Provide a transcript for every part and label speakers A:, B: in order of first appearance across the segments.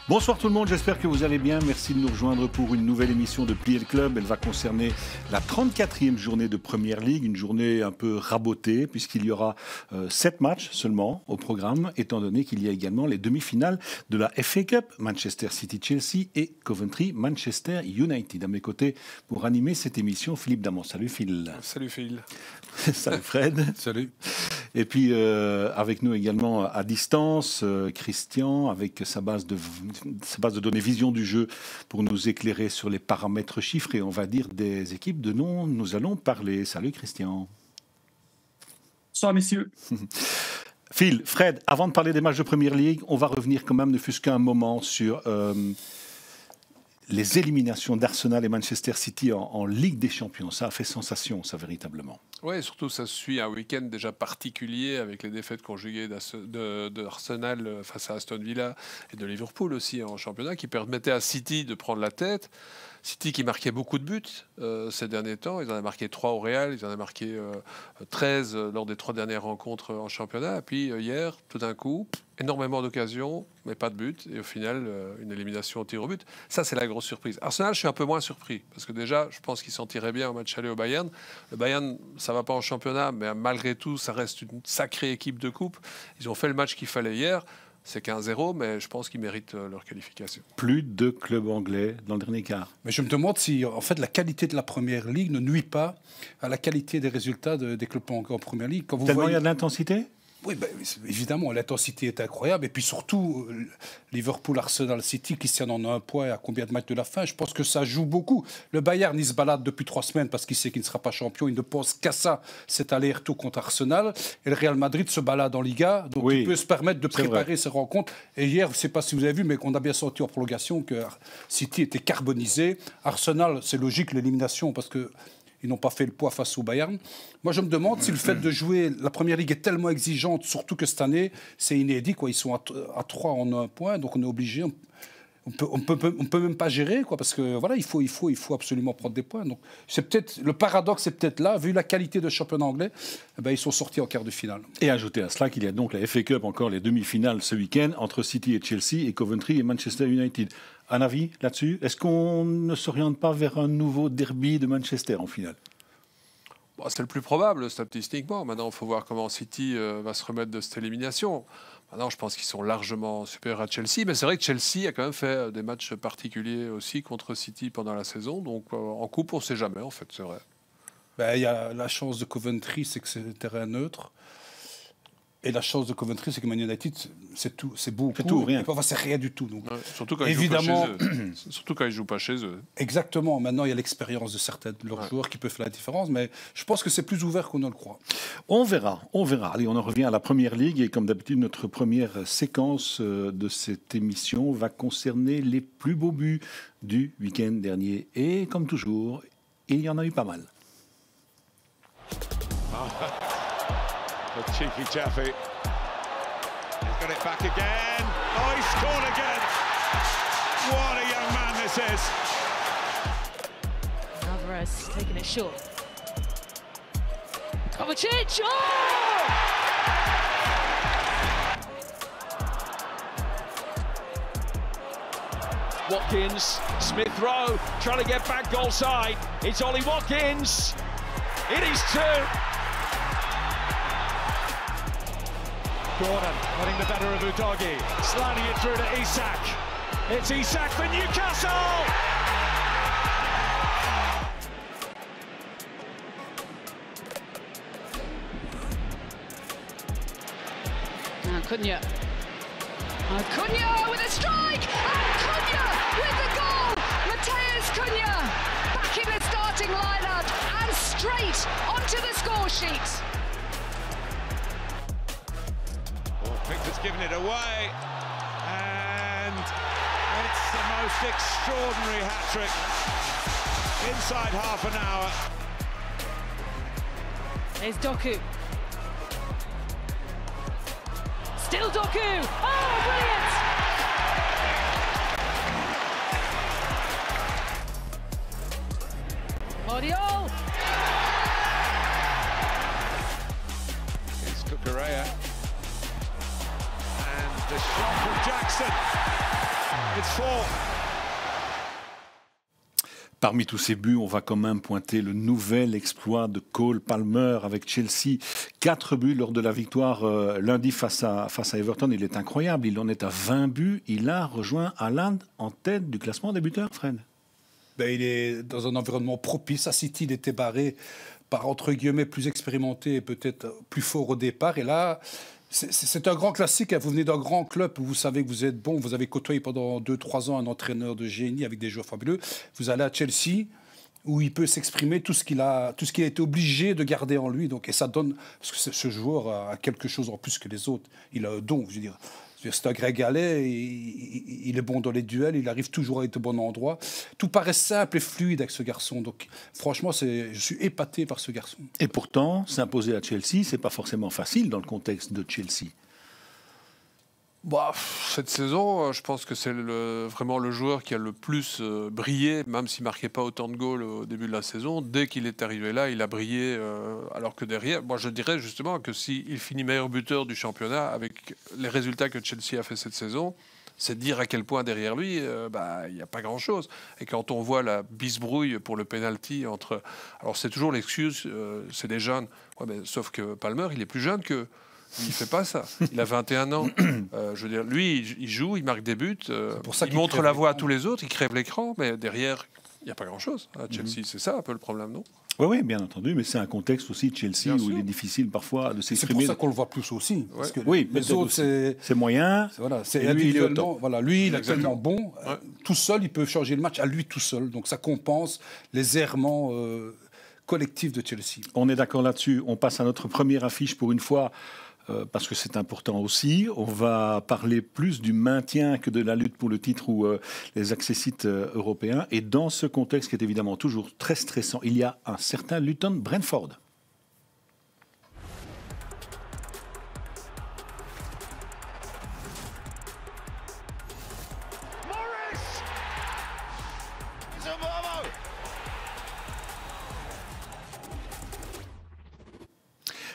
A: Bonsoir tout le monde, j'espère que vous allez bien. Merci de nous rejoindre pour une nouvelle émission de Plier le Club. Elle va concerner la 34e journée de Première Ligue, une journée un peu rabotée puisqu'il y aura 7 matchs seulement au programme, étant donné qu'il y a également les demi-finales de la FA Cup, Manchester City-Chelsea et Coventry-Manchester United. À mes côtés pour animer cette émission, Philippe Damon. Salut Phil.
B: Salut Phil.
A: Salut Fred.
B: Salut.
A: Et puis avec nous également à distance, Christian, avec sa base de données vision du jeu pour nous éclairer sur les paramètres chiffrés, on va dire, des équipes de dont nous allons parler. Salut Christian.
C: Bonsoir messieurs.
A: Phil, Fred, avant de parler des matchs de Première Ligue, on va revenir quand même, ne fût-ce qu'un moment, sur les éliminations d'Arsenal et Manchester City en Ligue des Champions. Ça a fait sensation, ça, véritablement.
B: Oui, surtout ça suit un week-end déjà particulier avec les défaites conjuguées d'Arsenal face à Aston Villa et de Liverpool aussi en championnat qui permettaient à City de prendre la tête. City qui marquait beaucoup de buts ces derniers temps. Ils en ont marqué 3 au Real, ils en ont marqué 13 lors des 3 dernières rencontres en championnat. Et puis hier, tout d'un coup, énormément d'occasions, mais pas de but. Et au final, une élimination au tir au but. Ça, c'est la grosse surprise. Arsenal, je suis un peu moins surpris. Parce que déjà, je pense qu'ils s'en tiraient bien au match aller au Bayern. Le Bayern, ça ne va pas en championnat, mais malgré tout, ça reste une sacrée équipe de coupe. Ils ont fait le match qu'il fallait hier. C'est 1-0, mais je pense qu'ils méritent leur qualification.
A: Plus de clubs anglais dans le dernier quart.
D: Mais je me demande si, en fait, la qualité de la Première Ligue ne nuit pas à la qualité des résultats des clubs anglais en Première Ligue.
A: Tellement il y a de l'intensité ?
D: Oui, ben, évidemment, l'intensité est incroyable. Et puis surtout, Liverpool, Arsenal, City, Christian en a un point à combien de matchs de la fin. Je pense que ça joue beaucoup. Le Bayern, il se balade depuis 3 semaines parce qu'il sait qu'il ne sera pas champion. Il ne pense qu'à ça, cet aller-retour contre Arsenal. Et le Real Madrid se balade en Liga. Donc oui, il peut se permettre de préparer ses rencontres. Et hier, je ne sais pas si vous avez vu, mais qu'on a bien senti en prolongation que City était carbonisé. Arsenal, c'est logique, l'élimination, parce que ils n'ont pas fait le poids face au Bayern. Moi, je me demande si le fait de jouer... La Première Ligue est tellement exigeante, surtout que cette année, c'est inédit, quoi. Ils sont à 3 en 1 point, donc on est obligé... On peut même pas gérer, quoi, parce que voilà, il faut absolument prendre des points. Donc, c'est peut-être, le paradoxe est peut-être là, vu la qualité de championnat anglais, eh ben, ils sont sortis en quart de finale.
A: Et ajouter à cela qu'il y a donc la FA Cup, encore les demi-finales ce week-end, entre City et Chelsea, et Coventry et Manchester United. Un avis là-dessus? Est-ce qu'on ne s'oriente pas vers un nouveau derby de Manchester en finale?
B: Bon, c'est le plus probable statistiquement. Maintenant, il faut voir comment City va se remettre de cette élimination. Maintenant, je pense qu'ils sont largement supérieurs à Chelsea. Mais c'est vrai que Chelsea a quand même fait des matchs particuliers aussi contre City pendant la saison. Donc, en coupe, on ne sait jamais, en fait, c'est vrai.
D: Ben, y a la chance de Coventry, c'est que c'est un terrain neutre. Et la chance de Coventry, c'est que Man United, c'est tout, c'est beaucoup.
A: C'est tout, rien.
D: Enfin, c'est rien du tout. Donc,
B: ouais, surtout quand
D: évidemment,
B: ils jouent pas chez eux. Surtout quand ils jouent pas chez eux.
D: Exactement. Maintenant, il y a l'expérience de certains de leurs joueurs qui peuvent faire la différence. Mais je pense que c'est plus ouvert qu'on ne le croit.
A: On verra, on verra. Allez, on en revient à la Première Ligue. Et comme d'habitude, notre première séquence de cette émission va concerner les plus beaux buts du week-end dernier. Et comme toujours, il y en a eu pas mal.
E: The cheeky Jaffe. He's got it back again. Oh, he scored again. What a young man this is.
F: Alvarez taking it short. Kovacic. Oh!
G: Watkins, Smith Rowe trying to get back goal side. It's Ollie Watkins. It is 2.
E: Gordon getting the better of Udogi, sliding it through to Isak. It's Isak for Newcastle!
F: Cunha. Cunha with a strike! And Cunha with the goal! Mateus Cunha back in the starting lineup and straight onto the score sheet.
E: Victor's given it away, and it's the most extraordinary hat-trick inside half an hour.
F: There's Doku. Still Doku! Oh, brilliant! Guardiola!
E: It's Cucurella. And the shot from Jackson. It's 4.
A: Parmi tous ces buts, on va quand même pointer le nouvel exploit de Cole Palmer avec Chelsea. 4 buts lors de la victoire lundi face à Everton. Il est incroyable. Il en est à 20 buts. Il a rejoint Haaland en tête du classement des buteurs, Fred.
D: Il est dans un environnement propice. À City, il était barré par, entre guillemets, plus expérimenté et peut-être plus fort au départ. Et là, c'est un grand classique. Vous venez d'un grand club où vous savez que vous êtes bon. Vous avez côtoyé pendant 2-3 ans un entraîneur de génie avec des joueurs fabuleux. Vous allez à Chelsea où il peut s'exprimer tout ce qu'il a été obligé de garder en lui. Donc, et ça donne... Parce que ce joueur a quelque chose en plus que les autres. Il a un don, je veux dire. C'est un grégalet, il est bon dans les duels, il arrive toujours à être au bon endroit. Tout paraît simple et fluide avec ce garçon. Donc, franchement, je suis épaté par ce garçon.
A: Et pourtant, s'imposer à Chelsea, c'est pas forcément facile dans le contexte de Chelsea.
B: Cette saison, je pense que c'est vraiment le joueur qui a le plus brillé, même s'il ne marquait pas autant de goals au début de la saison. Dès qu'il est arrivé là, il a brillé, alors que derrière, moi je dirais justement que s'il finit meilleur buteur du championnat avec les résultats que Chelsea a fait cette saison, c'est dire à quel point derrière lui, il n'y a pas grand-chose. Et quand on voit la bisbrouille pour le penalty entre... Alors c'est toujours l'excuse, c'est des jeunes. Ouais, mais, sauf que Palmer, il est plus jeune qu'eux. Il ne fait pas ça. Il a 21 ans. Je veux dire, lui, il joue, il marque des buts. Il montre la voie à tous les autres, il crève l'écran, mais derrière, il n'y a pas grand-chose. À Chelsea, c'est ça un peu le problème, non ?
A: Oui, bien entendu, mais c'est un contexte aussi de Chelsea où il est difficile parfois de s'exprimer.
D: C'est pour ça qu'on le voit plus aussi. Parce que
A: oui,
D: les autres, c'est
A: moyen.
D: Lui, il est au top. Lui, il est tellement bon. Tout seul, il peut changer le match à lui tout seul. Donc ça compense les errements collectifs de Chelsea.
A: On est d'accord là-dessus. On passe à notre première affiche pour une fois. Parce que c'est important aussi. On va parler plus du maintien que de la lutte pour le titre ou les accessites européens. Et dans ce contexte qui est évidemment toujours très stressant, il y a un certain Luton Brentford.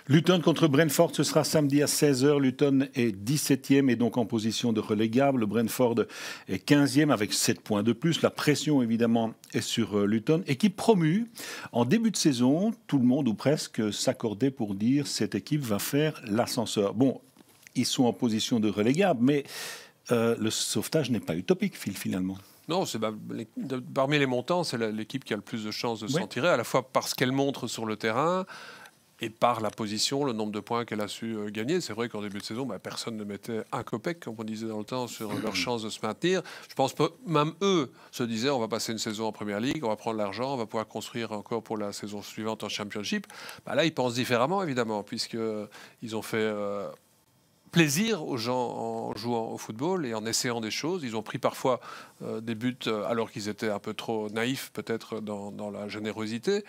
A: Luton contre Brentford, ce sera samedi à 16h. Luton est 17e et donc en position de relégable. Brentford est 15e avec 7 points de plus. La pression, évidemment, est sur Luton. Équipe promue. En début de saison, tout le monde, ou presque, s'accordait pour dire cette équipe va faire l'ascenseur. Bon, ils sont en position de relégable, mais le sauvetage n'est pas utopique, finalement.
B: Non, parmi les montants, c'est l'équipe qui a le plus de chances de s'en tirer, à la fois parce qu'elle montre sur le terrain, et par la position, le nombre de points qu'elle a su gagner. C'est vrai qu'en début de saison, personne ne mettait un copec, comme on disait dans le temps, sur leur chance de se maintenir. Je pense que même eux se disaient on va passer une saison en Première Ligue, on va prendre l'argent, on va pouvoir construire encore pour la saison suivante en Championship. Là, ils pensent différemment, évidemment, puisqu'ils ont fait plaisir aux gens en jouant au football et en essayant des choses. Ils ont pris parfois des buts alors qu'ils étaient un peu trop naïfs, peut-être, dans la générosité.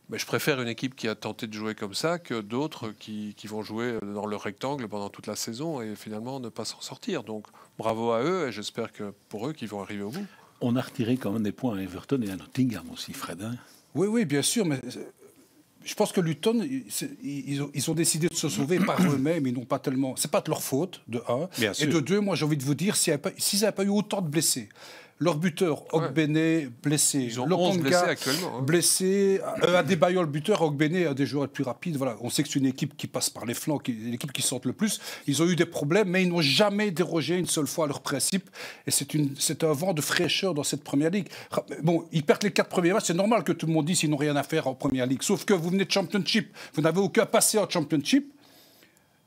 B: Mais je préfère une équipe qui a tenté de jouer comme ça que d'autres qui vont jouer dans le rectangle pendant toute la saison et finalement ne pas s'en sortir. Donc bravo à eux et j'espère que pour eux qu'ils vont arriver au bout.
A: On a retiré quand même des points à Everton et à Nottingham aussi, Fred.
D: Oui, bien sûr, mais je pense que Luton, ils ont décidé de se sauver par eux-mêmes. Ils n'ont pas tellement... C'est pas de leur faute, de un.
A: Bien
D: et
A: sûr.
D: de deux, moi j'ai envie de vous dire, s'ils n'avaient pas eu autant de blessés, leur buteur, Ogbene, blessé.
B: Ils ont 11 blessés actuellement.
D: Blessé. Adebayor, le buteur, Ogbene, un des joueurs les plus rapides. Voilà. On sait que c'est une équipe qui passe par les flancs, l'équipe qui sort le plus. Ils ont eu des problèmes, mais ils n'ont jamais dérogé une seule fois à leur principe. Et c'est un vent de fraîcheur dans cette Première Ligue. Bon, ils perdent les 4 premiers matchs. C'est normal que tout le monde dise qu'ils n'ont rien à faire en Première Ligue. Sauf que vous venez de Championship. Vous n'avez aucun passé en Championship.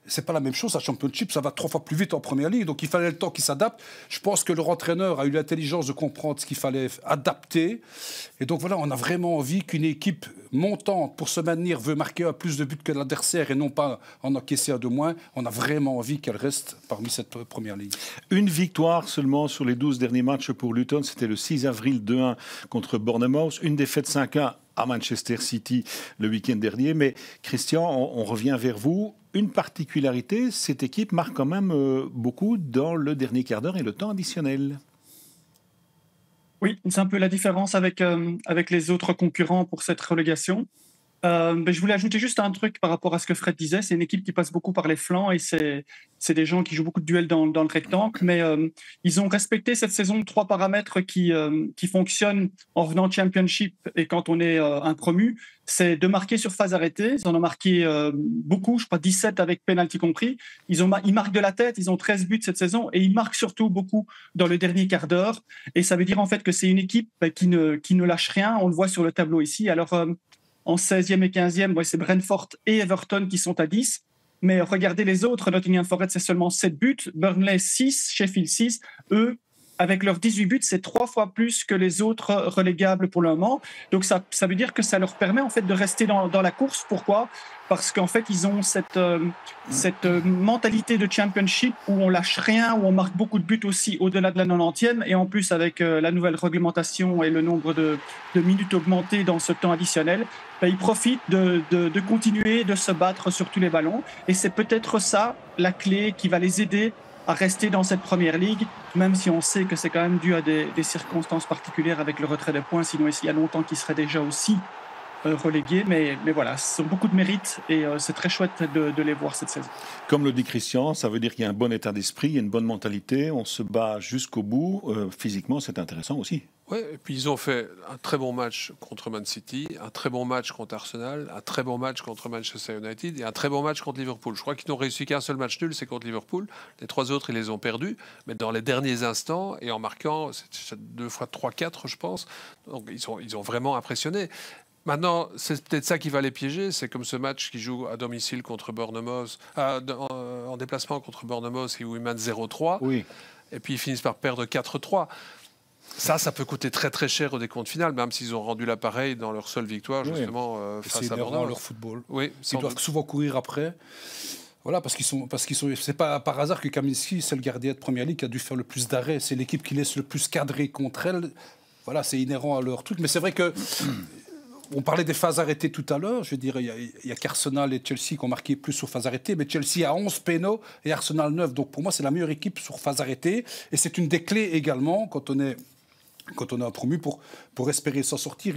D: C'est pas la même chose, à Championship, ça va 3 fois plus vite en Première Ligue, donc il fallait le temps qu'ils s'adaptent. Je pense que leur entraîneur a eu l'intelligence de comprendre ce qu'il fallait adapter. Et donc voilà, on a vraiment envie qu'une équipe montante pour se maintenir veut marquer plus de buts que l'adversaire et non pas en encaisser un de moins. On a vraiment envie qu'elle reste parmi cette Première Ligue.
A: Une victoire seulement sur les 12 derniers matchs pour Luton, c'était le 6 avril 2-1 contre Bournemouth. Une défaite 5-1 à Manchester City le week-end dernier. Mais Christian, on revient vers vous. Une particularité, cette équipe marque quand même beaucoup dans le dernier quart d'heure et le temps additionnel.
C: Oui, c'est un peu la différence avec les autres concurrents pour cette relégation. Je voulais ajouter juste un truc par rapport à ce que Fred disait. C'est une équipe qui passe beaucoup par les flancs et c'est des gens qui jouent beaucoup de duels dans le rectangle. Mais ils ont respecté cette saison 3 paramètres qui fonctionnent en revenant de Championship et quand on est un promu. C'est de marquer sur phase arrêtée. Ils en ont marqué beaucoup, je crois 17 avec penalty compris. Ils marquent de la tête, ils ont 13 buts cette saison et ils marquent surtout beaucoup dans le dernier quart d'heure. Et ça veut dire en fait que c'est une équipe qui ne lâche rien. On le voit sur le tableau ici. Alors, en 16e et 15e, c'est Brentford et Everton qui sont à 10. Mais regardez les autres. Nottingham Forest, c'est seulement 7 buts. Burnley, 6. Sheffield, 6. Eux, avec leurs 18 buts, c'est 3 fois plus que les autres relégables pour le moment. Donc, ça veut dire que ça leur permet en fait de rester dans la course. Pourquoi ? Parce qu'en fait, ils ont cette mentalité de championship où on lâche rien, où on marque beaucoup de buts aussi au-delà de la 90e. Et en plus, avec la nouvelle réglementation et le nombre de minutes augmentées dans ce temps additionnel, ils profitent de continuer de se battre sur tous les ballons. Et c'est peut-être ça, la clé qui va les aider à rester dans cette première ligue, même si on sait que c'est quand même dû à des circonstances particulières avec le retrait des points, sinon il y a longtemps qu'ils seraient déjà aussi relégués. Mais voilà, ce sont beaucoup de mérites et c'est très chouette de les voir cette saison.
A: Comme le dit Christian, ça veut dire qu'il y a un bon état d'esprit, il y a une bonne mentalité, on se bat jusqu'au bout. Physiquement, c'est intéressant aussi.
B: Oui, et puis ils ont fait un très bon match contre Man City, un très bon match contre Arsenal, un très bon match contre Manchester United et un très bon match contre Liverpool. Je crois qu'ils n'ont réussi qu'un seul match nul, c'est contre Liverpool. Les 3 autres, ils les ont perdus, mais dans les derniers instants et en marquant 2 fois 3-4, je pense. Donc ils ont vraiment impressionné. Maintenant, c'est peut-être ça qui va les piéger. C'est comme ce match qu'ils jouent à domicile contre Bournemouth, en déplacement contre Bournemouth, où ils mènent 0-3.
A: Oui.
B: Et puis ils finissent par perdre 4-3. Ça peut coûter très très cher au décompte final, même s'ils ont rendu l'appareil dans leur seule victoire, justement, face à Bournemouth.
D: C'est leur football.
B: Oui,
D: ils doivent souvent courir après. Voilà, parce qu'ils sont. C'est pas par hasard que Kaminski, c'est le gardien de Première Ligue qui a dû faire le plus d'arrêts. C'est l'équipe qui laisse le plus cadrer contre elle. Voilà, c'est inhérent à leur truc. Mais c'est vrai que. On parlait des phases arrêtées tout à l'heure. Je veux dire, il y a qu'Arsenal et Chelsea qui ont marqué plus sur phases arrêtées, mais Chelsea a 11 pénaux et Arsenal 9. Donc pour moi, c'est la meilleure équipe sur phases arrêtées. Et c'est une des clés également quand on est un promu pour espérer s'en sortir.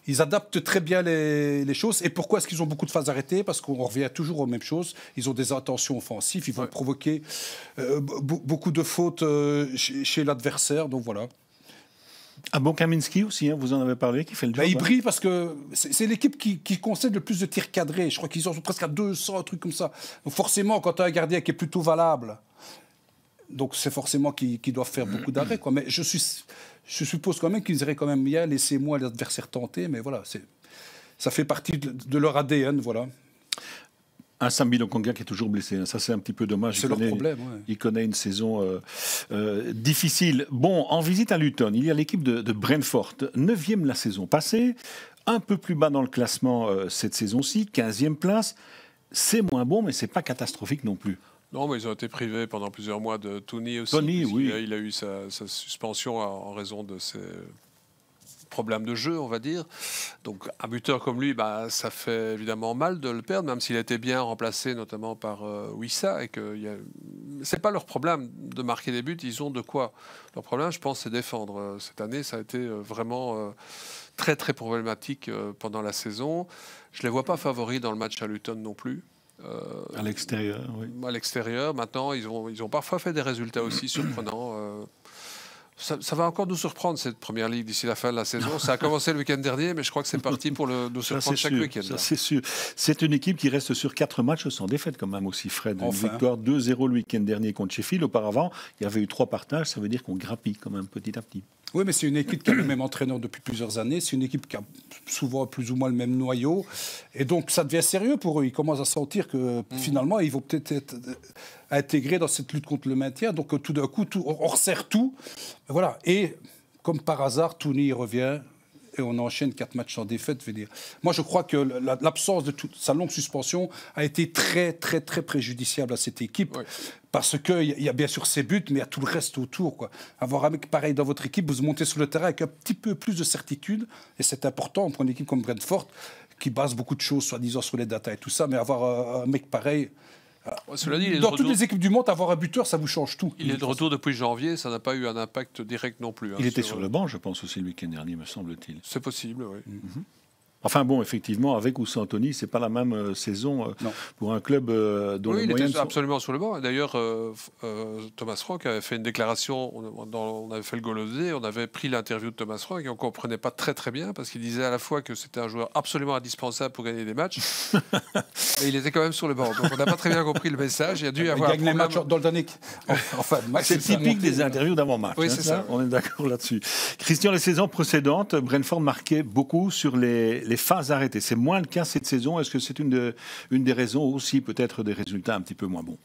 D: Ils adaptent très bien les choses. Et pourquoi est-ce qu'ils ont beaucoup de phases arrêtées ? Parce qu'on revient toujours aux mêmes choses. Ils ont des intentions offensives. Ils vont provoquer beaucoup de fautes chez l'adversaire. Donc voilà.
A: Un bon Kaminski aussi, vous en avez parlé, qui fait le job.
D: Il brille parce que c'est l'équipe qui concède le plus de tirs cadrés. Je crois qu'ils en sont presque à 200, un truc comme ça. Donc forcément, quand tu as un gardien qui est plutôt valable, donc c'est forcément qu'ils doivent faire beaucoup d'arrêts. Mais je suppose quand même qu'ils iraient quand même bien laisser moi l'adversaire tenter. Mais voilà, ça fait partie de leur ADN, voilà.
A: Un Sambi Lokonga qui est toujours blessé. Ça, c'est un petit peu dommage.
D: C'est leur problème.
A: Il connaît une saison difficile. Bon, en visite à Luton, il y a l'équipe de Brentford, 9e la saison passée, un peu plus bas dans le classement cette saison-ci, 15e place. C'est moins bon, mais c'est pas catastrophique non plus.
B: Non, mais ils ont été privés pendant plusieurs mois de Tony aussi.
A: Tony, oui.
B: Il a eu sa suspension en raison de ses problème de jeu, on va dire. Donc un buteur comme lui, ça fait évidemment mal de le perdre, même s'il a été bien remplacé notamment par Wissa, et que c'est pas leur problème de marquer des buts, ils ont de quoi. Leur problème, je pense, c'est défendre. Cette année, ça a été vraiment très très problématique pendant la saison. Je les vois pas favoris dans le match à Luton non plus.
A: À l'extérieur, oui.
B: À l'extérieur, maintenant, ils ont parfois fait des résultats aussi surprenants. Ça va encore nous surprendre, cette première ligue, d'ici la fin de la saison. Ça a commencé le week-end dernier, mais je crois que c'est parti pour nous surprendre chaque week-end.
A: Ça, c'est sûr. C'est une équipe qui reste sur 4 matchs sans défaite, quand même, aussi, Fred. Une victoire 2-0 le week-end dernier contre Sheffield. Auparavant, il y avait eu 3 partages. Ça veut dire qu'on grappille quand même petit à petit.
D: Oui, mais c'est une équipe qui a le même entraîneur depuis plusieurs années. C'est une équipe qui a souvent plus ou moins le même noyau. Et donc, ça devient sérieux pour eux. Ils commencent à sentir que finalement, ils vont peut-être être intégrés dans cette lutte contre le maintien. Donc, tout d'un coup, on resserre tout. Voilà. Et comme par hasard, Tony revient. Et on enchaîne 4 matchs sans défaite. Je veux dire. Moi, je crois que l'absence de sa longue suspension a été très, très, très préjudiciable à cette équipe. Oui. Parce qu'il y a bien sûr ses buts, mais il y a tout le reste autour, quoi. Avoir un mec pareil dans votre équipe, vous montez sur le terrain avec un petit peu plus de certitude. Et c'est important pour une équipe comme Brentford, qui base beaucoup de choses, soi-disant, sur les datas et tout ça. Mais avoir un mec pareil...
B: Cela dit,
D: dans toutes les équipes du monde, avoir un buteur, ça vous change tout.
B: Il est de retour depuis janvier, ça n'a pas eu un impact direct non plus.
A: Il était sur le banc, je pense, aussi le week-end dernier, me semble-t-il.
B: C'est possible, oui.
A: Enfin bon, effectivement, avec ou sans Tony, c'est pas la même saison pour un club dont les moyens
B: il était absolument sur le banc. D'ailleurs, Thomas Frank avait fait une déclaration, on avait fait le Golosé, on avait pris l'interview de Thomas Frank et on ne comprenait pas très très bien parce qu'il disait à la fois que c'était un joueur absolument indispensable pour gagner des matchs, mais il était quand même sur le banc. Donc on n'a pas très bien compris le message. Il a dû avoir
D: gagne les matchs d'Oldanik. Enfin,
A: c'est typique des interviews d'avant-match.
B: Oui, c'est ça.
A: On est d'accord là-dessus. Christian, les saisons précédentes, Brentford marquait beaucoup sur les phases arrêtées. C'est moins le cas cette saison. Est-ce que c'est une des raisons aussi, peut-être, des résultats un petit peu moins bons?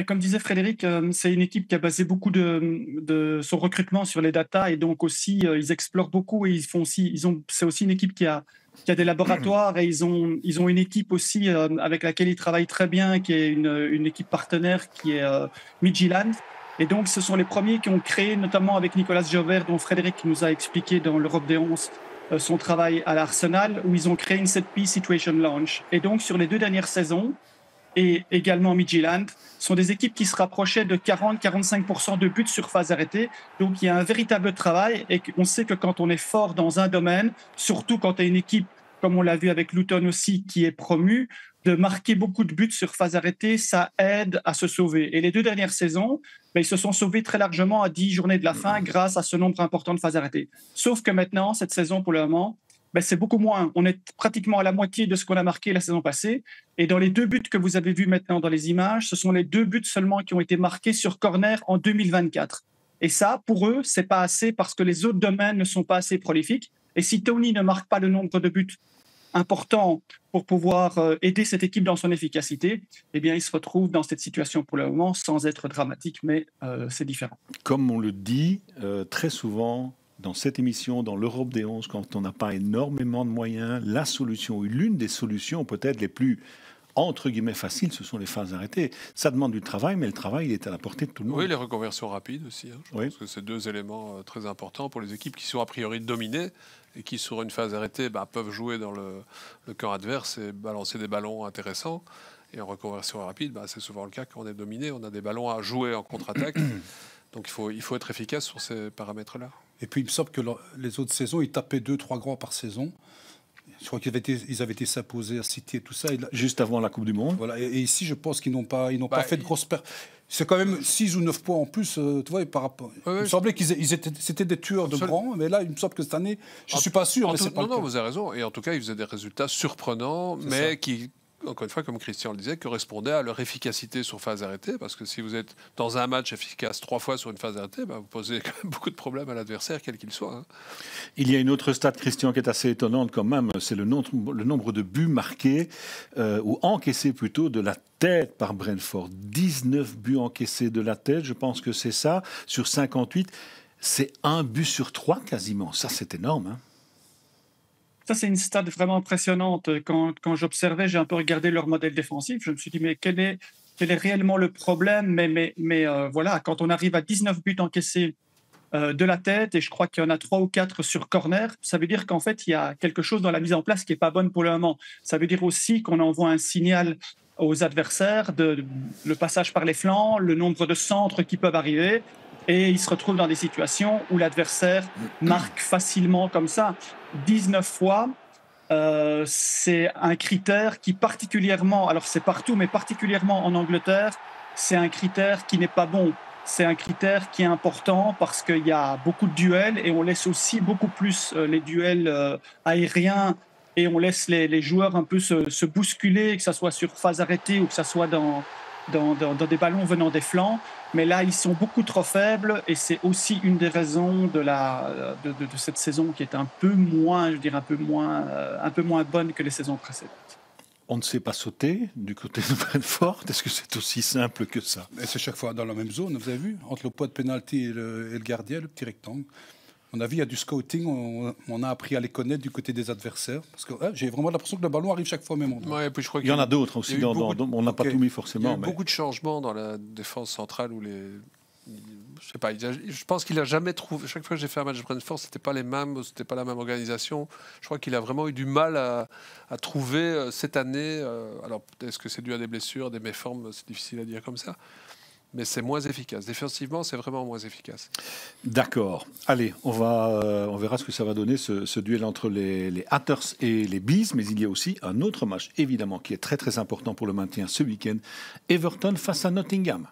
C: Comme disait Frédéric, c'est une équipe qui a basé beaucoup de son recrutement sur les datas et donc aussi ils explorent beaucoup et c'est aussi une équipe qui a des laboratoires et ils ont une équipe aussi avec laquelle ils travaillent très bien, qui est une équipe partenaire qui est Midtjylland. Et donc, ce sont les premiers qui ont créé, notamment avec Nicolas Jobert, dont Frédéric nous a expliqué dans l'Europe des 11 son travail à l'Arsenal, où ils ont créé une set-piece situation launch. Et donc, sur les 2 dernières saisons, et également Midtjylland, sont des équipes qui se rapprochaient de 40-45% de buts sur phase arrêtée. Donc, il y a un véritable travail et on sait que quand on est fort dans un domaine, surtout quand tu as une équipe, comme on l'a vu avec Luton aussi, qui est promue, de marquer beaucoup de buts sur phase arrêtée, ça aide à se sauver. Et les 2 dernières saisons, ils se sont sauvés très largement à 10 journées de la fin grâce à ce nombre important de phases arrêtées. Sauf que maintenant, cette saison, pour le moment, c'est beaucoup moins. On est pratiquement à la moitié de ce qu'on a marqué la saison passée. Et dans les 2 buts que vous avez vus maintenant dans les images, ce sont les 2 buts seulement qui ont été marqués sur corner en 2024. Et ça, pour eux, c'est pas assez parce que les autres domaines ne sont pas assez prolifiques. Et si Tony ne marque pas le nombre de buts important pour pouvoir aider cette équipe dans son efficacité, eh bien, il se retrouve dans cette situation pour le moment sans être dramatique, mais c'est différent.
A: Comme on le dit très souvent dans cette émission, dans l'Europe des 11, quand on n'a pas énormément de moyens, la solution, l'une des solutions peut-être les plus entre guillemets faciles, ce sont les phases arrêtées. Ça demande du travail, mais le travail, il est à la portée de tout le monde.
B: Oui, les reconversions rapides aussi. Je pense que c'est 2 éléments très importants pour les équipes qui sont a priori dominées et qui, sur une phase arrêtée, peuvent jouer dans le camp adverse et balancer des ballons intéressants. Et en reconversion rapide, c'est souvent le cas quand on est dominé. On a des ballons à jouer en contre-attaque. Donc il faut être efficace sur ces paramètres-là.
D: Et puis il me semble que les autres saisons, ils tapaient 2-3 grands par saison. Je crois qu'ils avaient été s'imposer à City et tout ça.
A: Juste avant la Coupe du Monde.
D: Voilà. Et ici, je pense qu'ils n'ont pas fait de grosses pertes. C'est quand même 6 ou 9 points en plus, tu vois, par rapport. Il me semblait c'était des tueurs de grands, mais là, il me semble que cette année, je ne suis pas sûr.
B: Non, vous avez raison. Et en tout cas, ils faisaient des résultats surprenants, mais qui, encore une fois, comme Christian le disait, correspondaient à leur efficacité sur phase arrêtée. Parce que si vous êtes dans un match efficace 3 fois sur une phase arrêtée, vous posez quand même beaucoup de problèmes à l'adversaire, quel qu'il soit.
A: Il y a une autre stat, Christian, qui est assez étonnante quand même. C'est le nombre de buts marqués, ou encaissés plutôt, de la tête par Brentford. 19 buts encaissés de la tête, je pense que c'est ça. Sur 58, c'est 1 but sur 3 quasiment. Ça, c'est énorme,
C: Ça, c'est une stat vraiment impressionnante. Quand j'observais, j'ai un peu regardé leur modèle défensif. Je me suis dit, mais quel est réellement le problème? Mais voilà, quand on arrive à 19 buts encaissés de la tête, et je crois qu'il y en a 3 ou 4 sur corner, ça veut dire qu'en fait, il y a quelque chose dans la mise en place qui n'est pas bonne pour le moment. Ça veut dire aussi qu'on envoie un signal aux adversaires le passage par les flancs, le nombre de centres qui peuvent arriver. Et ils se retrouvent dans des situations où l'adversaire marque facilement comme ça. 19 fois, c'est un critère qui particulièrement, alors c'est partout, mais particulièrement en Angleterre, c'est un critère qui n'est pas bon. C'est un critère qui est important parce qu'il y a beaucoup de duels et on laisse aussi beaucoup plus les duels aériens et on laisse les joueurs un peu se bousculer, que ce soit sur phase arrêtée ou que ce soit dans des ballons venant des flancs. Mais là, ils sont beaucoup trop faibles et c'est aussi une des raisons de cette saison qui est un peu moins bonne que les saisons précédentes.
A: On ne sait pas sauter du côté de Brentford. Est-ce que c'est aussi simple que ça?
D: Et c'est chaque fois dans la même zone, vous avez vu, entre le poids de pénalty et le gardien, le petit rectangle. À mon avis, il y a du scouting, on a appris à les connaître du côté des adversaires. Parce que j'ai vraiment l'impression que le ballon arrive chaque fois au même endroit.
B: Ouais, puis je crois
A: il y en a d'autres aussi, on n'a pas tout mis forcément.
B: Il y a eu beaucoup de changements dans la défense centrale où je sais pas, je pense qu'il a jamais trouvé. Chaque fois que j'ai fait un match de Brentford, c'était pas la même organisation. Je crois qu'il a vraiment eu du mal à trouver cette année. Alors est-ce que c'est dû à des blessures, des méformes, c'est difficile à dire comme ça. mais c'est moins efficace. Défensivement, c'est vraiment moins efficace.
A: D'accord. Allez, on verra ce que ça va donner, ce duel entre les Hatters et les Bees. Mais il y a aussi un autre match, évidemment, qui est très très important pour le maintien ce week-end. Everton face à Nottingham.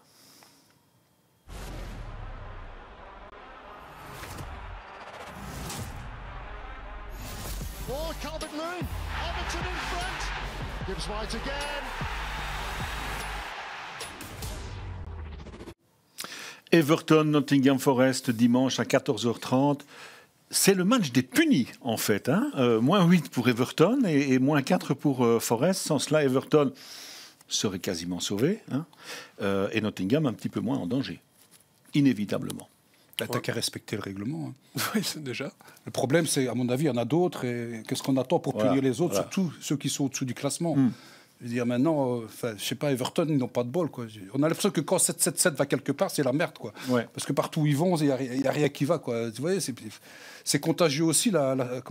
H: Oh, Calvert-Lewin, Everton in front, gives White again.
A: Everton, Nottingham Forest, dimanche à 14h30. C'est le match des punis, en fait. Moins 8 pour Everton et moins 4 pour Forest. Sans cela, Everton serait quasiment sauvé. Et Nottingham un petit peu moins en danger. Inévitablement.
D: T'as qu'à respecter le règlement.
B: Oui, c'est déjà.
D: Le problème, c'est, à mon avis, il y en a d'autres. Et qu'est-ce qu'on attend pour punir les autres, surtout ceux qui sont au-dessous du classement Je veux dire, maintenant, je sais pas, Everton, ils n'ont pas de bol, quoi. On a l'impression que quand 7-7-7 va quelque part, c'est la merde, quoi. Ouais. Parce que partout où ils vont, il n'y a rien qui va, quoi. Tu vois, c'est contagieux aussi, la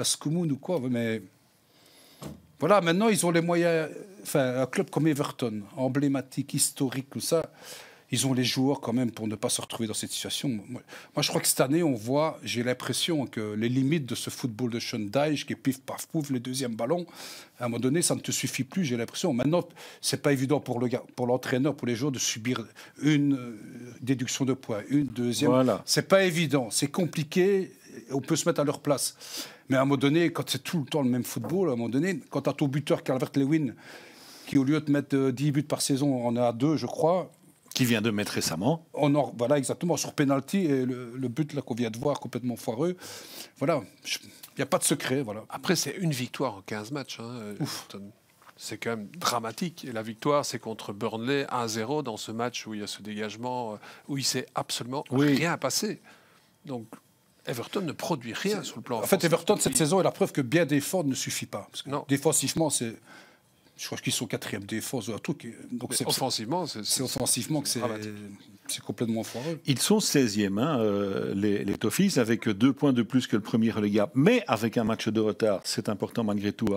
D: Scoumoun ou quoi. Mais voilà, maintenant, ils ont les moyens. Enfin, un club comme Everton, emblématique, historique, tout ça, ils ont les joueurs quand même pour ne pas se retrouver dans cette situation. Moi, je crois que cette année, j'ai l'impression que les limites de ce football de Sean Dyche, qui est pif, paf, pouf, les deuxièmes ballons, à un moment donné, ça ne te suffit plus, j'ai l'impression. Maintenant, c'est pas évident pour l'entraîneur, pour les joueurs, de subir une déduction de points, une deuxième. Voilà. C'est pas évident, c'est compliqué, on peut se mettre à leur place. Mais à un moment donné, quand c'est tout le temps le même football, à un moment donné, quand tu as ton buteur Calvert-Lewin, qui au lieu de mettre 10 buts par saison, en a 2, je crois,
A: qui vient de mettre récemment.
D: Voilà, exactement, sur penalty, et le but là qu'on vient de voir, complètement foireux. Voilà, il n'y a pas de secret. Voilà.
B: Après, c'est une victoire en 15 matchs. C'est quand même dramatique. Et la victoire, c'est contre Burnley 1-0 dans ce match où il y a ce dégagement, où il ne s'est absolument rien passé. Donc, Everton ne produit rien sur le plan offensif.
D: En fait, Everton, cette saison, est la preuve que bien défendre ne suffit pas. Parce que défensivement, je crois qu'ils sont 4e défense ou un truc. Donc
B: offensivement,
D: c'est offensivement que c'est complètement foireux.
A: Ils sont 16e, les Toffees, avec 2 points de plus que le premier relégable, mais avec un match de retard. C'est important malgré tout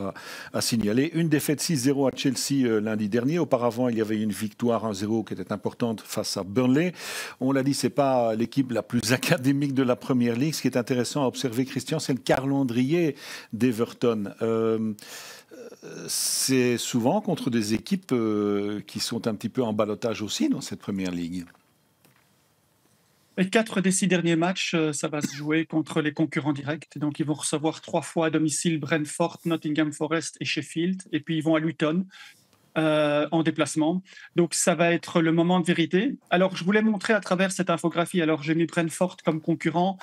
A: à signaler. Une défaite 6-0 à Chelsea lundi dernier. Auparavant, il y avait une victoire 1-0 qui était importante face à Burnley. On l'a dit, c'est pas l'équipe la plus académique de la Première Ligue. Ce qui est intéressant à observer, Christian, c'est le calendrier d'Everton. C'est souvent contre des équipes qui sont un petit peu en ballottage aussi dans cette Première Ligue.
C: Et 4 des 6 derniers matchs, ça va se jouer contre les concurrents directs. Donc, ils vont recevoir 3 fois à domicile Brentford, Nottingham Forest et Sheffield. Et puis, ils vont à Luton en déplacement. Donc, ça va être le moment de vérité. Alors, je voulais montrer à travers cette infographie. Alors, j'ai mis Brentford comme concurrent.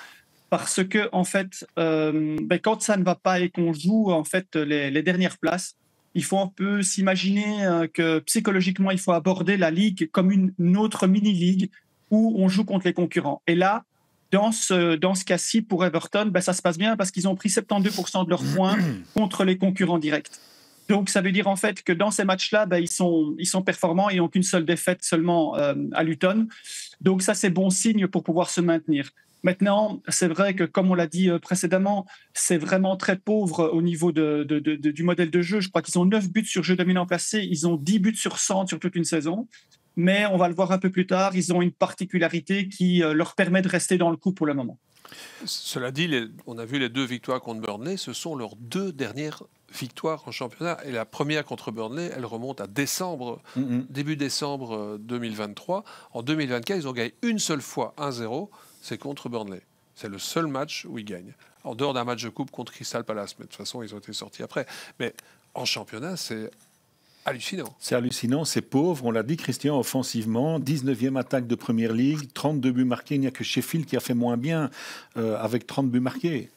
C: Parce que, en fait, quand ça ne va pas et qu'on joue en fait, les dernières places, il faut un peu s'imaginer que psychologiquement, il faut aborder la Ligue comme une autre mini-ligue où on joue contre les concurrents. Et là, dans ce cas-ci, pour Everton, ça se passe bien parce qu'ils ont pris 72% de leurs points contre les concurrents directs. Donc, ça veut dire en fait que dans ces matchs-là, ils sont performants et n'ont qu'une seule défaite seulement à Luton. Donc, ça, c'est bon signe pour pouvoir se maintenir. Maintenant, c'est vrai que, comme on l'a dit précédemment, c'est vraiment très pauvre au niveau du modèle de jeu. Je crois qu'ils ont 9 buts sur jeu dominant placé. Ils ont 10 buts sur 100 sur toute une saison. Mais on va le voir un peu plus tard, ils ont une particularité qui leur permet de rester dans le coup pour le moment.
B: Cela dit, on a vu les 2 victoires contre Burnley. Ce sont leurs 2 dernières victoires en championnat. Et la première contre Burnley, elle remonte à début décembre 2023. En 2024, ils ont gagné une seule fois 1-0. C'est contre Burnley. C'est le seul match où ils gagnent. En dehors d'un match de coupe contre Crystal Palace. Mais de toute façon, ils ont été sortis après. Mais en championnat, c'est hallucinant.
A: C'est hallucinant, c'est pauvre. On l'a dit, Christian, offensivement. 19e attaque de Première Ligue. 32 buts marqués. Il n'y a que Sheffield qui a fait moins bien avec 30 buts marqués.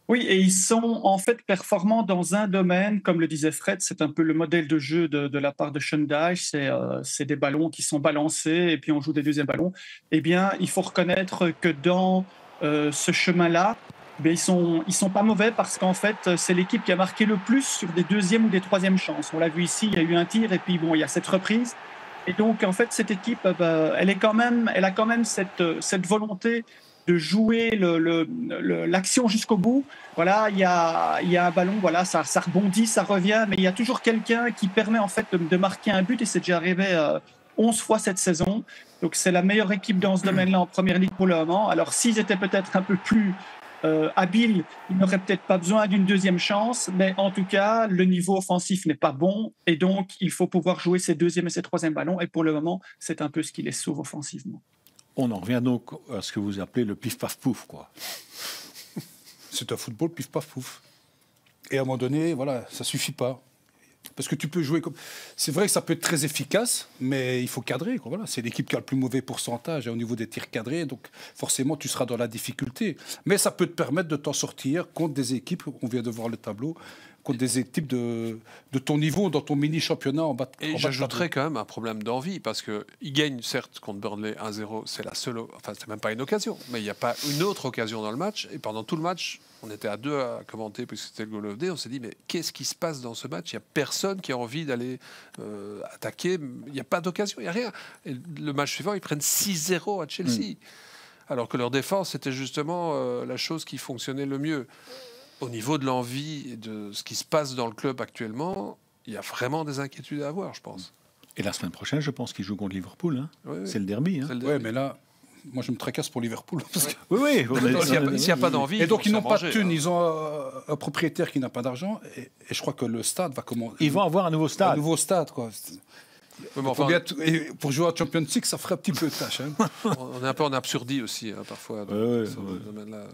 C: Oui, et ils sont en fait performants dans un domaine, comme le disait Fred, c'est un peu le modèle de jeu de la part de Sean Dyche, c'est des ballons qui sont balancés et puis on joue des deuxièmes ballons. Eh bien, il faut reconnaître que dans ce chemin-là, ils sont pas mauvais parce qu'en fait, c'est l'équipe qui a marqué le plus sur des deuxièmes ou des troisièmes chances. On l'a vu ici, il y a eu un tir et puis il y a cette reprise. Et donc, en fait, cette équipe, elle a quand même cette volonté de jouer l'action jusqu'au bout. Voilà, il y a un ballon, voilà, ça rebondit, ça revient, mais il y a toujours quelqu'un qui permet en fait de marquer un but, et c'est déjà arrivé 11 fois cette saison. Donc c'est la meilleure équipe dans ce domaine-là en Première Ligue pour le moment. Alors s'ils étaient peut-être un peu plus habiles, ils n'auraient peut-être pas besoin d'une deuxième chance, mais en tout cas, le niveau offensif n'est pas bon, et donc il faut pouvoir jouer ces deuxième et ces troisième ballons, et pour le moment, c'est un peu ce qui les sauve offensivement.
A: On en revient donc à ce que vous appelez le pif-paf-pouf, quoi.
D: C'est un football pif-paf-pouf. Et à un moment donné, voilà, ça suffit pas. Parce que tu peux jouer comme... C'est vrai que ça peut être très efficace, mais il faut cadrer, quoi. Voilà, c'est l'équipe qui a le plus mauvais pourcentage au niveau des tirs cadrés, donc forcément tu seras dans la difficulté. Mais ça peut te permettre de t'en sortir contre des équipes, on vient de voir le tableau, contre des équipes de ton niveau dans ton mini-championnat en bas de tableau.
B: Et j'ajouterais quand même un problème d'envie, parce qu'ils gagnent certes contre Burnley 1-0, c'est la seule, enfin c'est même pas une occasion, mais il n'y a pas une autre occasion dans le match, et pendant tout le match, on était à deux à commenter puisque c'était le goal of the day, on s'est dit mais qu'est-ce qui se passe dans ce match? Il n'y a personne qui a envie d'aller attaquer, il n'y a pas d'occasion, il n'y a rien. Et le match suivant, ils prennent 6-0 à Chelsea, alors que leur défense c'était justement la chose qui fonctionnait le mieux. Au niveau de l'envie et de ce qui se passe dans le club actuellement, il y a vraiment des inquiétudes à avoir, je pense.
A: Et la semaine prochaine, je pense qu'ils jouent contre Liverpool. Hein.
B: Oui.
A: C'est le derby. Hein.
D: Oui, mais là, moi je me tracasse pour Liverpool. Parce que...
A: Oui.
B: S'il n'y a pas d'envie...
D: Et donc ils n'ont pas de thunes, ils ont un propriétaire qui n'a pas d'argent, et je crois que le stade va commencer...
A: Ils vont avoir un nouveau stade.
D: Un nouveau stade, quoi.
B: Oui, enfin,
D: pour jouer à Champions League, ça ferait un petit peu de tâche. Hein.
B: On est un peu en absurdie aussi, hein, parfois, dans ce domaine-là.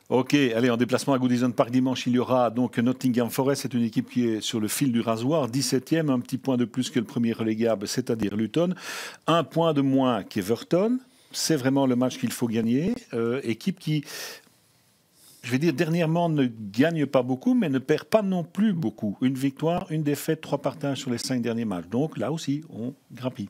A: Ok, allez, en déplacement à Goodison Park dimanche, il y aura donc Nottingham Forest. C'est une équipe qui est sur le fil du rasoir, 17e, un petit point de plus que le premier relégable, c'est-à-dire Luton. Un point de moins qu'Everton. C'est vraiment le match qu'il faut gagner. Équipe qui, je vais dire, dernièrement ne gagne pas beaucoup, mais ne perd pas non plus beaucoup. Une victoire, une défaite, 3 partages sur les 5 derniers matchs. Donc là aussi, on grappille.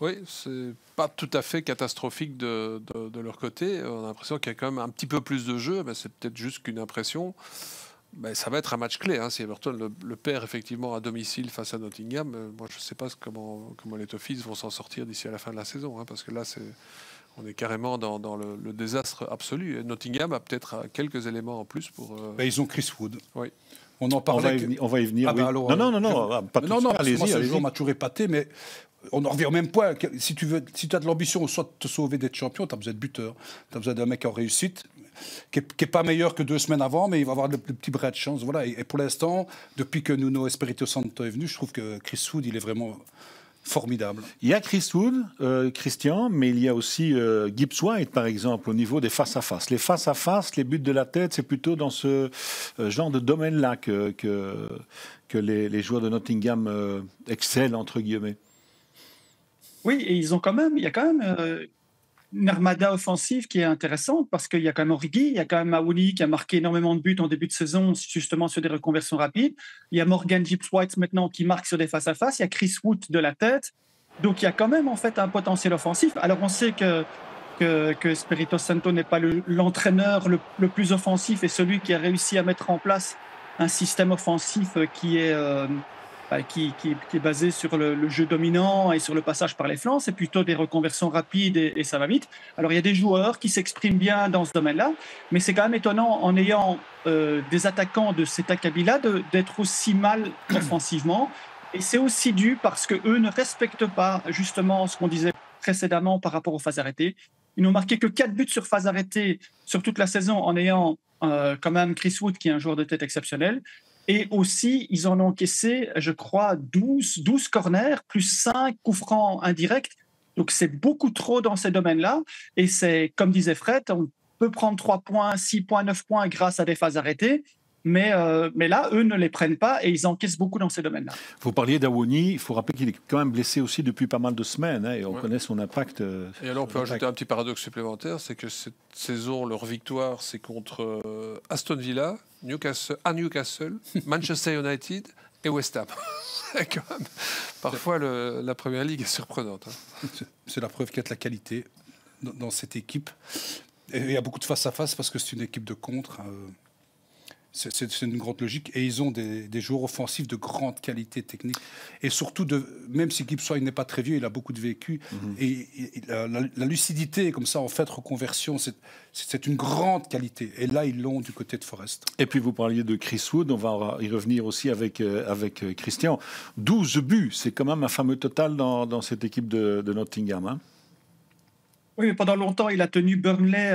B: Oui, c'est pas tout à fait catastrophique de leur côté. On a l'impression qu'il y a quand même un petit peu plus de jeu, mais c'est peut-être juste qu'une impression. Mais ça va être un match clé. Hein. Si Everton le perd effectivement à domicile face à Nottingham, moi je ne sais pas comment les Toffees vont s'en sortir d'ici à la fin de la saison, hein, parce que là on est carrément dans le désastre absolu. Et Nottingham a peut-être quelques éléments en plus pour.
D: Ils ont Chris Wood.
B: Oui.
D: On en parlait.
A: On va y venir. Oui.
D: Alors,
A: non, pas tout de suite.
D: Allez-y. Moi, ce
A: allez-y.
D: jour m'a toujours épaté, mais on en revient au même point. Si tu as de l'ambition, soit de te sauver d'être champion, tu as besoin de buteur. Tu as besoin d'un mec en réussite, qui n'est pas meilleur que 2 semaines avant, mais il va avoir le petit brin de chance. Voilà. Et pour l'instant, depuis que Nuno Espirito Santo est venu, je trouve que Chris Wood, il est vraiment formidable. Il
A: y a Chris Wood, Christian, mais il y a aussi Gibbs White, par exemple, au niveau des face-à-face. Les face-à-face, les buts de la tête, c'est plutôt dans ce genre de domaine-là que les joueurs de Nottingham excellent, entre guillemets.
C: Oui, et il y a quand même une armada offensive qui est intéressante, parce qu'il y a quand même Origi, il y a quand même Maouli qui a marqué énormément de buts en début de saison, justement sur des reconversions rapides. Il y a Morgan Gibbs-White maintenant qui marque sur des face-à-face. Il y a Chris Wood de la tête. Donc il y a quand même en fait un potentiel offensif. Alors on sait que Espirito Santo n'est pas l'entraîneur le plus offensif et celui qui a réussi à mettre en place un système offensif qui est basé sur le jeu dominant et sur le passage par les flancs. C'est plutôt des reconversions rapides et ça va vite. Alors il y a des joueurs qui s'expriment bien dans ce domaine-là, mais c'est quand même étonnant en ayant des attaquants de cet acabit-là d'être aussi mal offensivement. Et c'est aussi dû parce qu'eux ne respectent pas justement ce qu'on disait précédemment par rapport aux phases arrêtées. Ils n'ont marqué que 4 buts sur phase arrêtée sur toute la saison, en ayant quand même Chris Wood qui est un joueur de tête exceptionnel. Et aussi, ils en ont encaissé, je crois, 12 corners, plus 5 coups francs indirects. Donc, c'est beaucoup trop dans ces domaines-là. Et c'est, comme disait Fred, on peut prendre 3 points, 6 points, 9 points grâce à des phases arrêtées. Mais là, eux ne les prennent pas et ils encaissent beaucoup dans ces domaines-là.
A: Vous parliez d'Awoni, il faut rappeler qu'il est quand même blessé aussi depuis pas mal de semaines, hein, et on connaît son impact.
B: Et alors on peut ajouter un petit paradoxe supplémentaire, c'est que cette saison, leur victoire, c'est contre Aston Villa, Newcastle, Manchester United et West Ham. Quand même, parfois, la Première Ligue est surprenante. Hein.
D: C'est la preuve qu'il y a de la qualité dans cette équipe. Et il y a beaucoup de face-à-face parce que c'est une équipe de contre. C'est une grande logique. Et ils ont des joueurs offensifs de grande qualité technique. Et surtout, même si Gibbs White n'est pas très vieux, il a beaucoup de vécu. Et la lucidité, comme ça, en fait, reconversion, c'est une grande qualité. Et là, ils l'ont du côté de Forest.
A: Et puis, vous parliez de Chris Wood. On va y revenir aussi avec Christian. 12 buts, c'est quand même un fameux total dans cette équipe de Nottingham. Hein.
C: Oui, mais pendant longtemps, il a tenu Burnley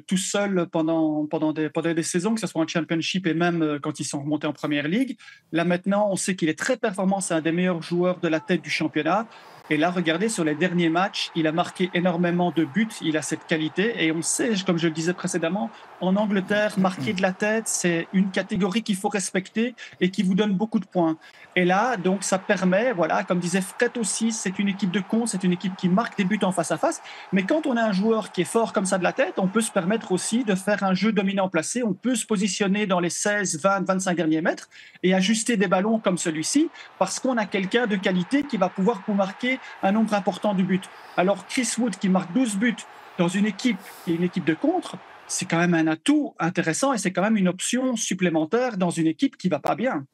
C: tout seul pendant des saisons, que ce soit en Championship et même quand ils sont remontés en Premier League. Là, maintenant, on sait qu'il est très performant. C'est un des meilleurs joueurs de la tête du championnat. Et là, regardez, sur les derniers matchs, il a marqué énormément de buts. Il a cette qualité. Et on sait, comme je le disais précédemment, en Angleterre, marquer de la tête, c'est une catégorie qu'il faut respecter et qui vous donne beaucoup de points. Et là, donc, ça permet, voilà, comme disait Fred aussi, c'est une équipe de cons, c'est une équipe qui marque des buts en face à face. Mais quand on a un joueur qui est fort comme ça de la tête, on peut se permettre aussi de faire un jeu dominant placé. On peut se positionner dans les 16, 20, 25 derniers mètres et ajuster des ballons comme celui-ci parce qu'on a quelqu'un de qualité qui va pouvoir vous marquer un nombre important de buts. Alors Chris Wood qui marque 12 buts dans une équipe qui est une équipe de contre, c'est quand même un atout intéressant et c'est quand même une option supplémentaire dans une équipe qui ne va pas bien.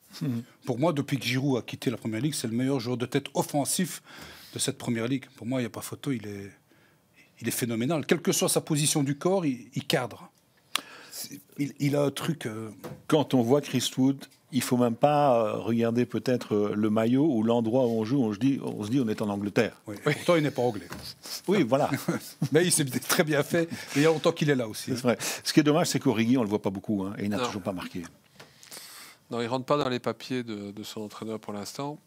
D: Pour moi, depuis que Giroud a quitté la Première Ligue, c'est le meilleur joueur de tête offensif de cette Première Ligue. Pour moi, il n'y a pas photo, il est phénoménal. Quelle que soit sa position du corps, il cadre. Il a un truc...
A: Quand on voit Chris Wood, il ne faut même pas regarder peut-être le maillot ou l'endroit où on joue. On se dit on est en Angleterre.
D: Oui. Pourtant, il n'est pas anglais.
A: Oui, voilà.
D: Mais il s'est très bien fait. Et il y a longtemps qu'il est là aussi.
A: C'est vrai. Ce qui est dommage, c'est qu'Origi, on ne le voit pas beaucoup. Hein, et il n'a toujours pas marqué.
B: Non, il ne rentre pas dans les papiers de son entraîneur pour l'instant.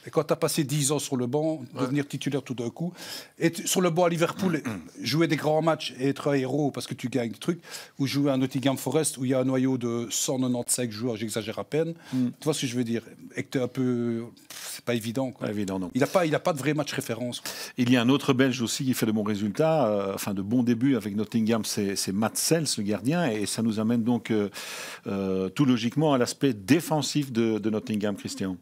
D: Et quand tu as passé 10 ans sur le banc, devenir titulaire tout d'un coup, et sur le banc à Liverpool, jouer des grands matchs et être un héros parce que tu gagnes des trucs, ou jouer à Nottingham Forest où il y a un noyau de 195 joueurs, j'exagère à peine, tu vois ce que je veux dire, et que tu es un peu... C'est pas évident. Quoi.
A: Pas évident, non.
D: Il n'a pas de vrai match référence. Quoi.
A: Il y a un autre Belge aussi qui fait de bons résultats, de bons débuts avec Nottingham, c'est Matt Sells, le gardien, et ça nous amène donc tout logiquement à l'aspect défensif de Nottingham, Christian.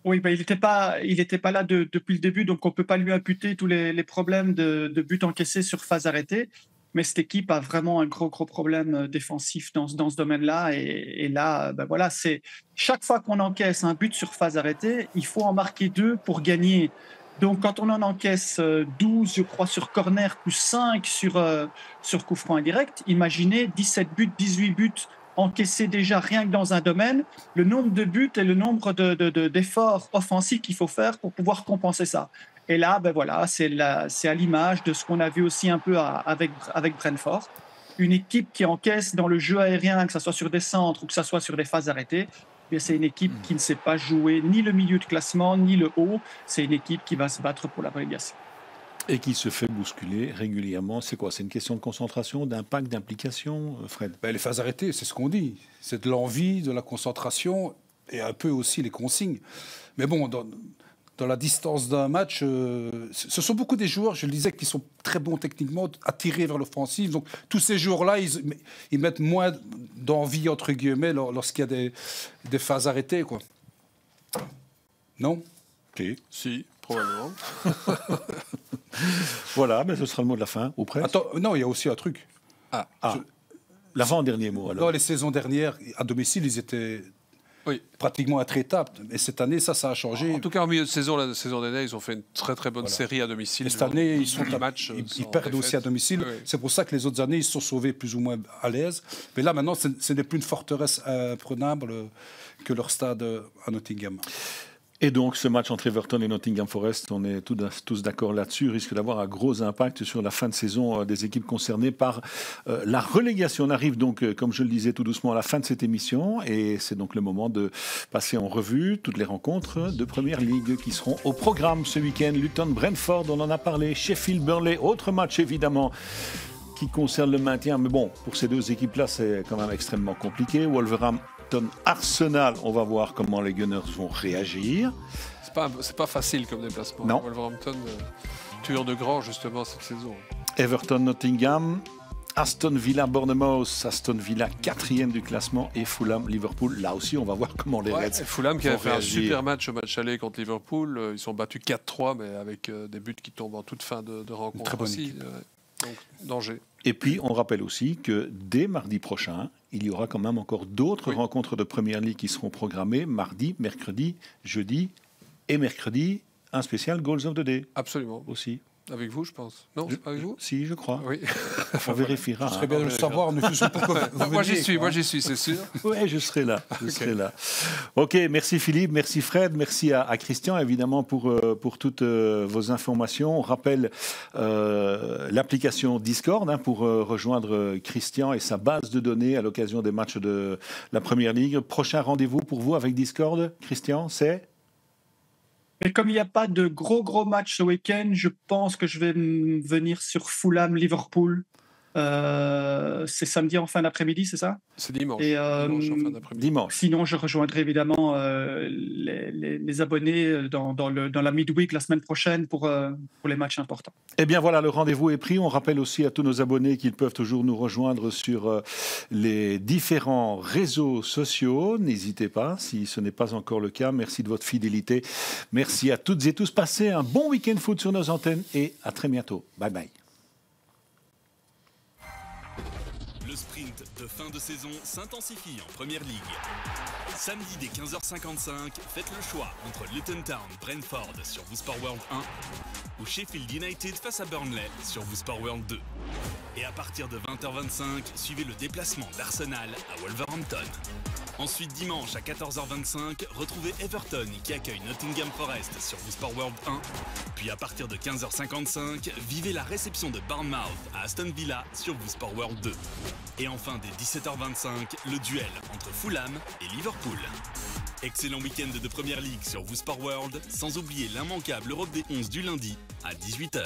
C: Oui, il n'était pas là depuis le début, donc on ne peut pas lui imputer tous les problèmes de buts encaissés sur phase arrêtée. Mais cette équipe a vraiment un gros problème défensif dans ce domaine-là. Et là, voilà, c'est chaque fois qu'on encaisse un but sur phase arrêtée, il faut en marquer 2 pour gagner. Donc, quand on en encaisse 12, je crois, sur corner, plus 5 sur coup franc indirect, imaginez 17 buts, 18 buts encaissés déjà rien que dans un domaine, le nombre de buts et le nombre d'efforts offensifs qu'il faut faire pour pouvoir compenser ça. Et là, voilà, c'est à l'image de ce qu'on a vu aussi un peu avec Brentford. Une équipe qui encaisse dans le jeu aérien, que ce soit sur des centres ou que ce soit sur des phases arrêtées, c'est une équipe qui ne sait pas jouer ni le milieu de classement, ni le haut. C'est une équipe qui va se battre pour la relégation.
A: Et qui se fait bousculer régulièrement. C'est quoi? C'est une question de concentration, d'impact, d'implication, Fred?
D: Les phases arrêtées, c'est ce qu'on dit. C'est de l'envie, de la concentration et un peu aussi les consignes. Mais bon, dans la distance d'un match, ce sont beaucoup des joueurs, je le disais, qui sont très bons techniquement, attirés vers l'offensive. Donc tous ces joueurs-là, ils mettent moins d'envie, entre guillemets, lorsqu'il y a des phases arrêtées, quoi. Non?
A: Ok.
B: Si, probablement.
A: Voilà, mais ce sera le mot de la fin, ou presque.
D: Attends, non, il y a aussi un truc.
A: L'avant-dernier mot, alors.
D: Non, les saisons dernières, à domicile, ils étaient pratiquement intraitables. Et cette année, ça a changé.
B: En tout cas, en milieu de saison, la saison dernière, ils ont fait une très bonne série à domicile.
D: Et cette année, ils perdent aussi à domicile.
B: Oui.
D: C'est pour ça que les autres années, ils se sont sauvés plus ou moins à l'aise. Mais là, maintenant, ce n'est plus une forteresse imprenable que leur stade à Nottingham.
A: Et donc, ce match entre Everton et Nottingham Forest, on est tous d'accord là-dessus, risque d'avoir un gros impact sur la fin de saison des équipes concernées par la relégation. On arrive donc, comme je le disais tout doucement, à la fin de cette émission. Et c'est donc le moment de passer en revue toutes les rencontres de Première Ligue qui seront au programme ce week-end. Luton-Brentford, on en a parlé. Sheffield-Burnley, autre match évidemment qui concerne le maintien. Mais bon, pour ces deux équipes-là, c'est quand même extrêmement compliqué. Wolverhampton-Arsenal, on va voir comment les Gunners vont réagir.
B: C'est pas facile comme déplacement.
A: Non.
B: Wolverhampton, tueur de grand justement cette saison.
A: Everton-Nottingham, Aston Villa-Bournemouth, Aston Villa 4e du classement et Fulham-Liverpool. Là aussi, on va voir comment les Reds
B: Fulham qui avait fait
A: réagir.
B: un super match au match aller contre Liverpool. Ils sont battus 4-3, mais avec des buts qui tombent en toute fin de rencontre.
D: Très bonne
B: aussi.
D: équipe.
B: Donc, danger.
A: Et puis, on rappelle aussi que dès mardi prochain, il y aura quand même encore d'autres rencontres de Première Ligue qui seront programmées mardi, mercredi, jeudi et mercredi, un spécial Goals of the Day.
B: Absolument.
A: Aussi.
B: Avec vous, je pense. Non, c'est pas avec vous?
A: Si, je crois.
B: Oui.
A: On vérifiera.
D: Ce serait bien de le savoir.
B: Moi, j'y suis, c'est sûr.
A: Oui, je serai là. Serai là. Ok, merci Philippe, merci Fred, merci à Christian, évidemment, pour toutes vos informations. On rappelle l'application Discord pour rejoindre Christian et sa base de données à l'occasion des matchs de la Première Ligue. Prochain rendez-vous pour vous avec Discord, Christian, c'est?
C: Et comme il n'y a pas de gros matchs ce week-end, je pense que je vais venir sur Fulham-Liverpool. C'est samedi en fin d'après-midi, c'est ça?
B: C'est dimanche.
C: Et,
B: dimanche en fin d'après-midi.
A: Dimanche.
C: Sinon, je rejoindrai évidemment les abonnés dans la midweek la semaine prochaine pour les matchs importants.
A: Eh bien voilà, le rendez-vous est pris. On rappelle aussi à tous nos abonnés qu'ils peuvent toujours nous rejoindre sur les différents réseaux sociaux. N'hésitez pas, si ce n'est pas encore le cas. Merci de votre fidélité. Merci à toutes et tous. Passez un bon week-end foot sur nos antennes et à très bientôt. Bye bye.
I: Le sprint de fin de saison s'intensifie en Première Ligue. Samedi dès 15h55, faites le choix entre Luton Town Brentford sur vous Sport World 1 ou Sheffield United face à Burnley sur vous Sport World 2. Et à partir de 20h25, suivez le déplacement d'Arsenal à Wolverhampton. Ensuite, dimanche à 14h25, retrouvez Everton qui accueille Nottingham Forest sur vous Sport World 1. Puis à partir de 15h55, vivez la réception de Bournemouth à Aston Villa sur vous Sport World 2. Et enfin, dès 17h25, le duel entre Fulham et Liverpool. Excellent week-end de Première Ligue sur vous Sport World, sans oublier l'immanquable Europe des 11 du lundi à 18h.